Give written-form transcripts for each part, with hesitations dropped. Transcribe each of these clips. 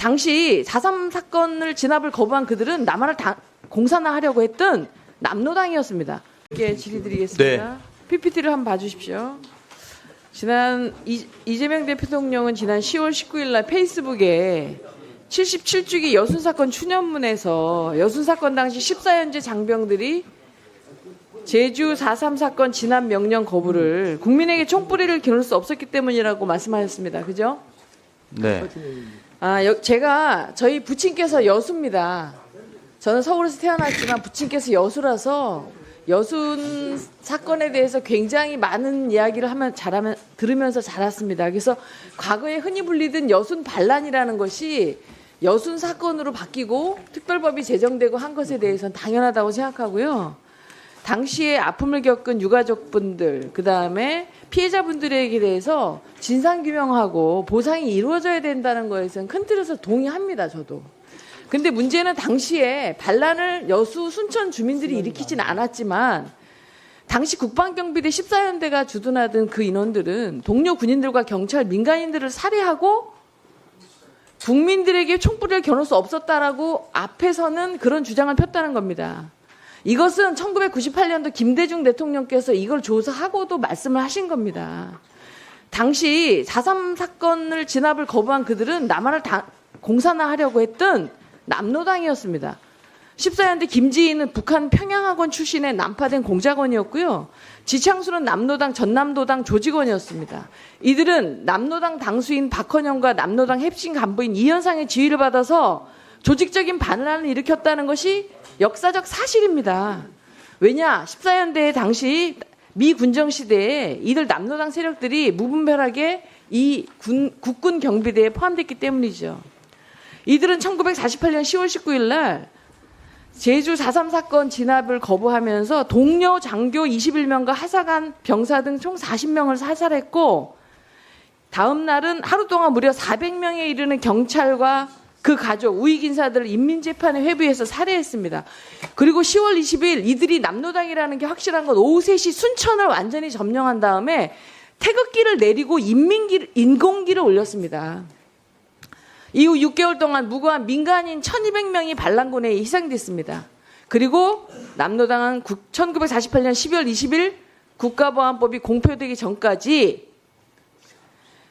당시 4.3 사건을 진압을 거부한 그들은 남한을 공산화하려고 했던 남노당이었습니다. 이렇게 질의드리겠습니다. 네. PPT를 한번 봐주십시오. 이재명 대통령은 지난 10월 19일 날 페이스북에 77주기 여순사건 추념문에서 여순사건 당시 14현재 장병들이 제주 4.3 사건 진압 명령 거부를 국민에게 총뿌리를 겨눌 수 없었기 때문이라고 말씀하셨습니다. 그죠? 네. 저희 부친께서 여수입니다. 저는 서울에서 태어났지만 부친께서 여수라서 여순 사건에 대해서 굉장히 많은 이야기를 들으면서 자랐습니다. 그래서 과거에 흔히 불리던 여순 반란이라는 것이 여순 사건으로 바뀌고 특별법이 제정되고 한 것에 대해서는 당연하다고 생각하고요. 당시에 아픔을 겪은 유가족분들, 그다음에 피해자분들에게 대해서 진상규명하고 보상이 이루어져야 된다는 거에서는 큰 틀에서 동의합니다, 저도. 근데 문제는 당시에 반란을 여수, 순천 주민들이 일으키진 않았지만 당시 국방경비대 14연대가 주둔하던 그 인원들은 동료 군인들과 경찰, 민간인들을 살해하고 국민들에게 총뿌리를 겨눌 수 없었다라고 앞에서는 그런 주장을 폈다는 겁니다. 이것은 1998년도 김대중 대통령께서 이걸 조사하고도 말씀을 하신 겁니다. 당시 4.3 사건을 진압을 거부한 그들은 남한을 공산화하려고 했던 남노당이었습니다. 14연대 김지희는 북한 평양학원 출신의 남파된 공작원이었고요. 지창수는 남노당 전남도당 조직원이었습니다. 이들은 남노당 당수인 박헌영과 남노당 핵심 간부인 이현상의 지휘를 받아서 조직적인 반란을 일으켰다는 것이 역사적 사실입니다. 왜냐? 14연대 당시 미 군정 시대에 이들 남노당 세력들이 무분별하게 이 국군 경비대에 포함됐기 때문이죠. 이들은 1948년 10월 19일 날 제주 4.3 사건 진압을 거부하면서 동료 장교 21명과 하사관 병사 등 총 40명을 사살했고 다음 날은 하루 동안 무려 400명에 이르는 경찰과 그 가족, 우익인사들을 인민재판에 회부해서 살해했습니다. 그리고 10월 20일 이들이 남노당이라는 게 확실한 건 오후 3시 순천을 완전히 점령한 다음에 태극기를 내리고 인공기를 올렸습니다. 이후 6개월 동안 무고한 민간인 1200명이 반란군에 희생됐습니다. 그리고 남노당은 1948년 12월 20일 국가보안법이 공표되기 전까지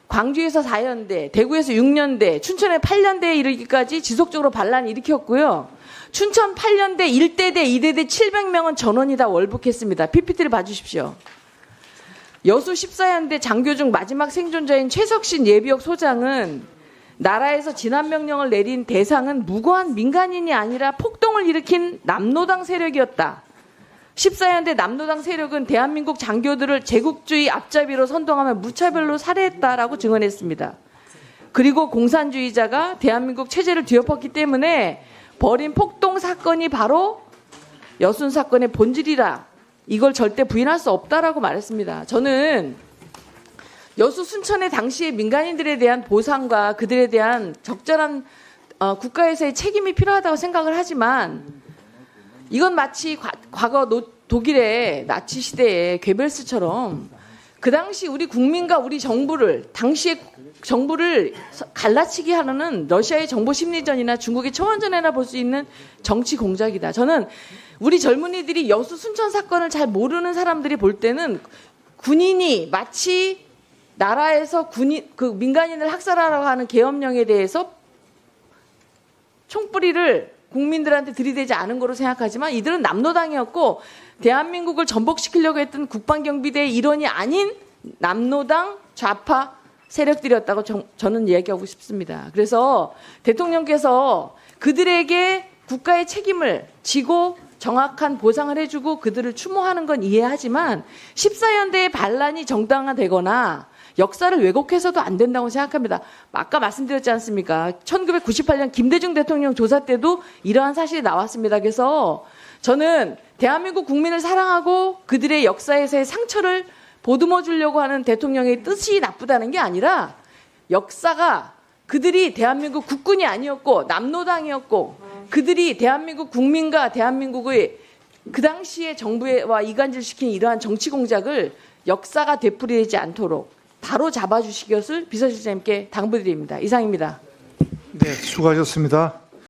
광주에서 4연대, 대구에서 6년대, 춘천에 8년대에 이르기까지 지속적으로 반란을 일으켰고요. 춘천 8년대 1대대, 2대대 700명은 전원이 다 월북했습니다. PPT를 봐주십시오. 여수 14연대 장교 중 마지막 생존자인 최석신 예비역 소장은 나라에서 진압명령을 내린 대상은 무고한 민간인이 아니라 폭동을 일으킨 남노당 세력이었다. 14연대 남노당 세력은 대한민국 장교들을 제국주의 앞잡이로 선동하며 무차별로 살해했다라고 증언했습니다. 그리고 공산주의자가 대한민국 체제를 뒤엎었기 때문에 벌인 폭동 사건이 바로 여순 사건의 본질이라 이걸 절대 부인할 수 없다라고 말했습니다. 저는 여수 순천의 당시의 민간인들에 대한 보상과 그들에 대한 적절한 국가에서의 책임이 필요하다고 생각을 하지만 이건 마치 과거 독일의 나치 시대의 괴벨스처럼 그 당시 우리 국민과 우리 정부를 당시의 정부를 갈라치기 하는 러시아의 정보 심리전이나 중국의 청원전이나 볼 수 있는 정치 공작이다. 저는 우리 젊은이들이 여수 순천 사건을 잘 모르는 사람들이 볼 때는 군인이 마치 나라에서 민간인을 학살하라고 하는 계엄령에 대해서 총뿌리를 국민들한테 들이대지 않은 거로 생각하지만 이들은 남노당이었고 대한민국을 전복시키려고 했던 국방경비대의 일원이 아닌 남노당 좌파 세력들이었다고 저는 이야기하고 싶습니다. 그래서 대통령께서 그들에게 국가의 책임을 지고 정확한 보상을 해주고 그들을 추모하는 건 이해하지만 14연대의 반란이 정당화되거나 역사를 왜곡해서도 안 된다고 생각합니다. 아까 말씀드렸지 않습니까? 1998년 김대중 대통령 조사 때도 이러한 사실이 나왔습니다. 그래서 저는 대한민국 국민을 사랑하고 그들의 역사에서의 상처를 보듬어 주려고 하는 대통령의 뜻이 나쁘다는 게 아니라 역사가 그들이 대한민국 국군이 아니었고 남노당이었고 그들이 대한민국 국민과 대한민국의 그 당시의 정부와 이간질시킨 이러한 정치 공작을 역사가 되풀이되지 않도록 바로 잡아주시기 것을 비서실장님께 당부드립니다. 이상입니다. 네, 수고하셨습니다.